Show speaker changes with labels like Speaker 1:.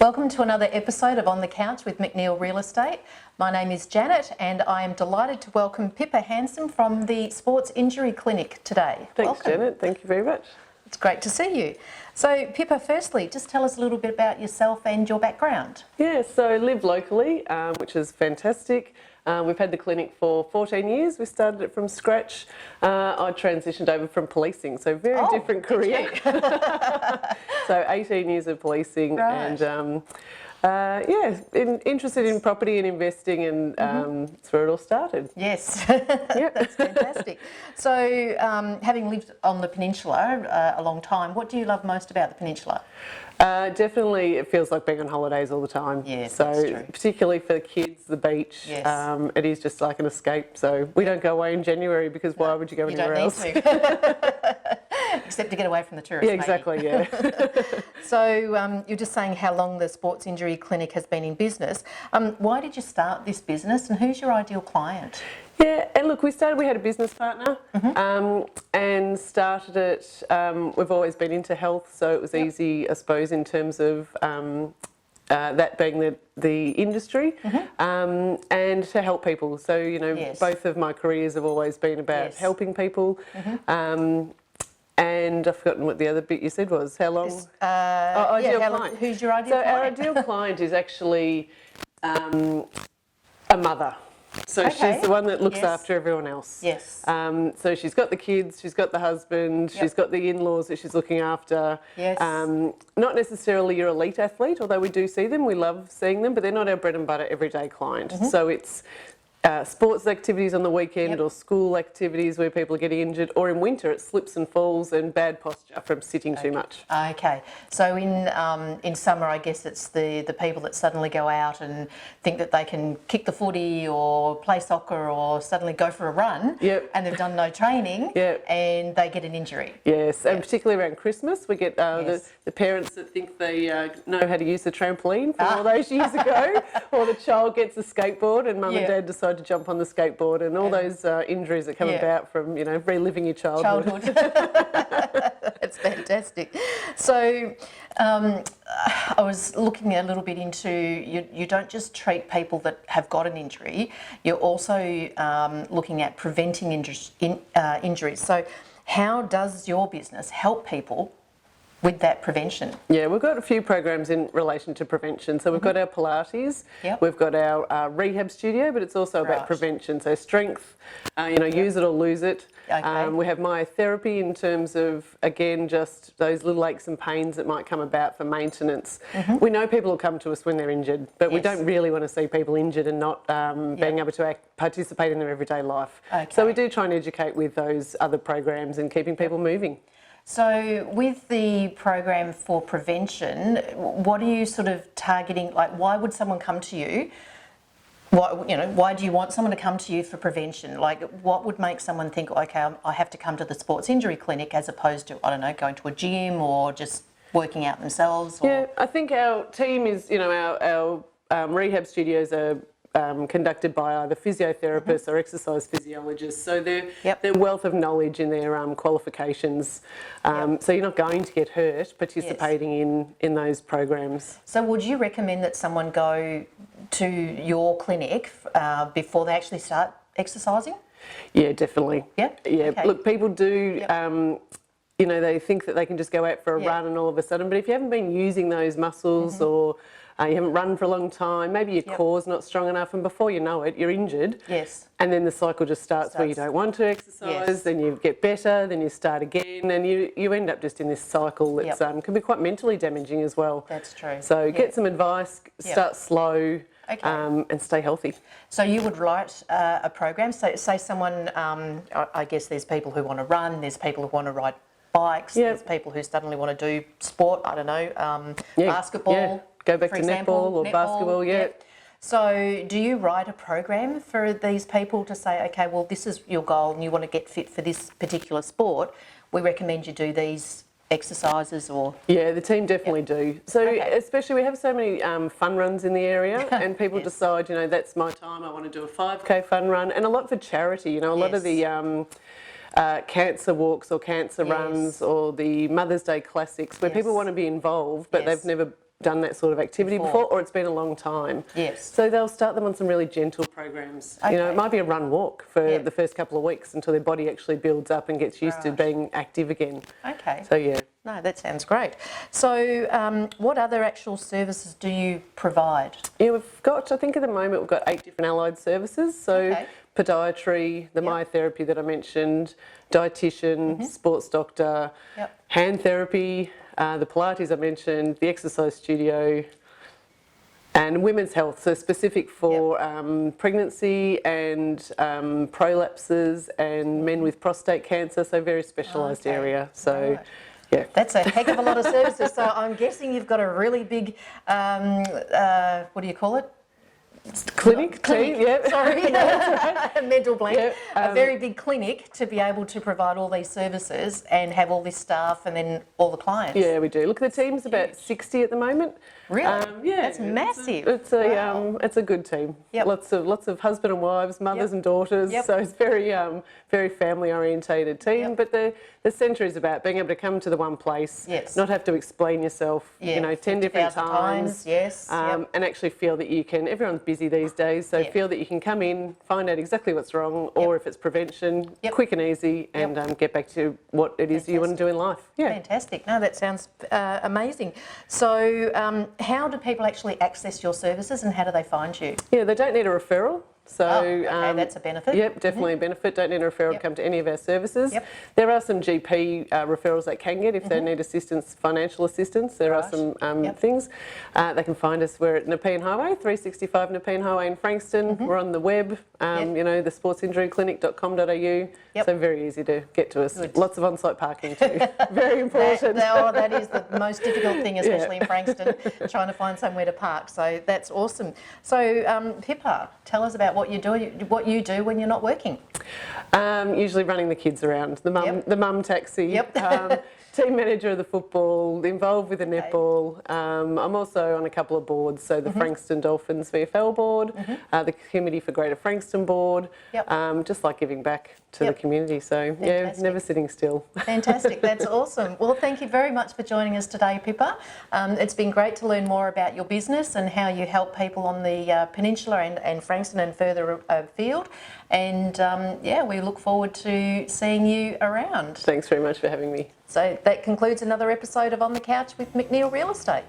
Speaker 1: Welcome to another episode of On the Couch with McNeil Real Estate. My name is Janet and I am delighted to welcome Pippa Hanson from the Sports Injury Clinic today.
Speaker 2: Thanks,
Speaker 1: welcome.
Speaker 2: Janet. Thank you very much.
Speaker 1: It's great to see you. So Pippa, firstly, just tell us a little bit about yourself and your background.
Speaker 2: Yeah, so I live locally, which is fantastic. We've had the clinic for 14 years. We started it from scratch. I transitioned over from policing, so very different career. So 18 years of policing,
Speaker 1: right.
Speaker 2: and interested in property and investing, and that's where it all started.
Speaker 1: Yes,
Speaker 2: Yep.
Speaker 1: that's fantastic. So having lived on the peninsula a long time, what do you love most about the peninsula?
Speaker 2: Definitely, it feels like being on holidays all the time.
Speaker 1: Yes,
Speaker 2: so
Speaker 1: that's true.
Speaker 2: particularly for the kids, the beach,
Speaker 1: Yes.
Speaker 2: it is just like an escape. So we don't go away in January because why would you go anywhere else?
Speaker 1: You don't need to. Except to get away from the tourists.
Speaker 2: Yeah, exactly.
Speaker 1: Maybe.
Speaker 2: Yeah.
Speaker 1: So you're just saying how long the Sports Injury Clinic has been in business. Why did you start this business, and who's your ideal client?
Speaker 2: Yeah, and look, we had a business partner and started it. We've always been into health, so it was easy, I suppose, in terms of that being the industry, and to help people. So, you know, both of my careers have always been about helping people. And I've forgotten what the other bit you said was. How long? Ideal client.
Speaker 1: Who's your ideal client?
Speaker 2: So our ideal client is actually a mother. So she's the one that looks after everyone else.
Speaker 1: Yes.
Speaker 2: So she's got the kids, she's got the husband, she's got the in-laws that she's looking after.
Speaker 1: Yes.
Speaker 2: Not necessarily your elite athlete, although we do see them, we love seeing them, but they're not our bread and butter everyday client. So it's sports activities on the weekend or school activities where people are getting injured, or in winter it's slips and falls and bad posture from sitting too much.
Speaker 1: Okay, so in summer I guess it's the people that suddenly go out and think that they can kick the footy or play soccer or suddenly go for a run and they've done no training and they get an injury.
Speaker 2: Yes, and particularly around Christmas we get the parents that think they know how to use the trampoline from all those years ago, or the child gets a skateboard and mum and dad decide to jump on the skateboard, and all those injuries that come about from, you know, reliving your childhood.
Speaker 1: That's fantastic. So I was looking a little bit into, you don't just treat people that have got an injury, you're also looking at preventing injuries. So how does your business help people with that prevention?
Speaker 2: Yeah, we've got a few programs in relation to prevention. So we've got our Pilates, we've got our rehab studio, but it's also about prevention. So strength, you know, use it or lose it.
Speaker 1: Okay.
Speaker 2: We have myotherapy in terms of, again, just those little aches and pains that might come about for maintenance. We know people will come to us when they're injured, but we don't really want to see people injured and not being able to participate in their everyday life. So we do try and educate with those other programs and keeping people moving.
Speaker 1: So with the program for prevention, what are you sort of targeting? Like, why would someone come to you? Why do you want someone to come to you for prevention? Like, what would make someone think, okay, I have to come to the Sports Injury Clinic as opposed to, I don't know, going to a gym or just working out themselves? Or... Yeah,
Speaker 2: I think our team is, you know, our rehab studios are conducted by either physiotherapists or exercise physiologists, so they're wealth of knowledge in their qualifications. So you're not going to get hurt participating in those programs.
Speaker 1: So would you recommend that someone go to your clinic before they actually start exercising?
Speaker 2: Yeah, definitely.
Speaker 1: Yeah? Okay.
Speaker 2: Look, people do, you know, they think that they can just go out for a run and all of a sudden, but if you haven't been using those muscles or you haven't run for a long time, maybe your core's not strong enough, and before you know it, you're injured.
Speaker 1: Yes.
Speaker 2: And then the cycle just starts where you don't want to exercise, then you get better, then you start again, and you end up just in this cycle that's can be quite mentally damaging as well.
Speaker 1: That's true.
Speaker 2: So get some advice, start slow, and stay healthy.
Speaker 1: So you would write a program, so say someone, I guess there's people who want to run, there's people who want to ride bikes, there's people who suddenly want to do sport, I don't know, basketball.
Speaker 2: Go back to netball or basketball,
Speaker 1: So do you write a program for these people to say, okay, well, this is your goal and you want to get fit for this particular sport, we recommend you do these exercises or...
Speaker 2: Yeah, the team definitely do. So especially we have so many fun runs in the area and people decide, you know, that's my time, I want to do a 5K fun run, and a lot for charity, you know, a lot of the cancer walks or cancer runs or the Mother's Day classics where people want to be involved but they've never done that sort of activity before, or it's been a long time.
Speaker 1: Yes.
Speaker 2: So they'll start them on some really gentle programs. You know,
Speaker 1: Okay.
Speaker 2: it might be a run walk for
Speaker 1: Yeah.
Speaker 2: the first couple of weeks until their body actually builds up and gets used to
Speaker 1: Right.
Speaker 2: being active again.
Speaker 1: Okay.
Speaker 2: So yeah.
Speaker 1: No, that sounds great. So what other actual services do you provide?
Speaker 2: Yeah, we've got, I think at the moment we've got 8 different allied services. So
Speaker 1: Okay.
Speaker 2: podiatry, the myotherapy that I mentioned, dietitian, sports doctor,
Speaker 1: Yep.
Speaker 2: hand therapy, the Pilates I mentioned, the exercise studio, and women's health, so specific for pregnancy and prolapses and men with prostate cancer, so very specialised
Speaker 1: Okay.
Speaker 2: area. So,
Speaker 1: Right.
Speaker 2: yeah.
Speaker 1: That's a heck of a lot of services. So I'm guessing you've got a really big, what do you call it?
Speaker 2: Clinic,
Speaker 1: Clinic.
Speaker 2: too, yeah.
Speaker 1: Sorry, mental blank.
Speaker 2: Yeah,
Speaker 1: A very big clinic to be able to provide all these services and have all this staff and then all the clients.
Speaker 2: Yeah, we do. Look, the team's about 60 at the moment.
Speaker 1: Really?
Speaker 2: Yeah,
Speaker 1: That's massive.
Speaker 2: It's a good team.
Speaker 1: Yep.
Speaker 2: Lots of husband and wives, mothers
Speaker 1: Yep.
Speaker 2: and daughters.
Speaker 1: Yep.
Speaker 2: So it's very family orientated team.
Speaker 1: Yep.
Speaker 2: But the centre is about being able to come to the one place,
Speaker 1: Yes.
Speaker 2: not have to explain yourself,
Speaker 1: Yeah,
Speaker 2: you know, 10 different
Speaker 1: 50,000
Speaker 2: times.
Speaker 1: Yes. Yep.
Speaker 2: And actually feel that you can. Everyone's busy these days, so
Speaker 1: Yeah.
Speaker 2: feel that you can come in, find out exactly what's wrong, or if it's prevention,
Speaker 1: Yep.
Speaker 2: quick and easy, and get back to what it is you want to do in life. Yeah.
Speaker 1: Fantastic. No, that sounds amazing. So how do people actually access your services and how do they find you?
Speaker 2: Yeah, they don't need a referral. So
Speaker 1: okay, that's a benefit.
Speaker 2: Yep, definitely a benefit. Don't need a referral
Speaker 1: Yep.
Speaker 2: to come to any of our services.
Speaker 1: Yep.
Speaker 2: There are some GP referrals they can get if they need assistance, financial assistance. There are
Speaker 1: Right.
Speaker 2: some
Speaker 1: Yep.
Speaker 2: things. They can find us. We're at Nepean Highway, 365 Nepean Highway in Frankston. We're on the web,
Speaker 1: Yep.
Speaker 2: you know, the sportsinjuryclinic.com.au.
Speaker 1: Yep.
Speaker 2: So very easy to get to us.
Speaker 1: Good.
Speaker 2: Lots of on-site parking too. Very important.
Speaker 1: That is the most difficult thing, especially in Frankston, trying to find somewhere to park. So that's awesome. So Pippa, tell us about what you do when you're not working.
Speaker 2: Usually running the kids around, the mum taxi,
Speaker 1: Yep.
Speaker 2: team manager of the football, involved with the netball. I'm also on a couple of boards, so the Frankston Dolphins VFL board, the Committee for Greater Frankston board,
Speaker 1: Yep.
Speaker 2: just like giving back to the
Speaker 1: Yep.
Speaker 2: community. So
Speaker 1: Fantastic.
Speaker 2: never sitting still.
Speaker 1: Fantastic, that's awesome. Well, thank you very much for joining us today, Pippa. It's been great to learn more about your business and how you help people on the peninsula and Frankston and further afield. And we look forward to seeing you around.
Speaker 2: Thanks very much for having me.
Speaker 1: So that concludes another episode of On the Couch with McNeil Real Estate.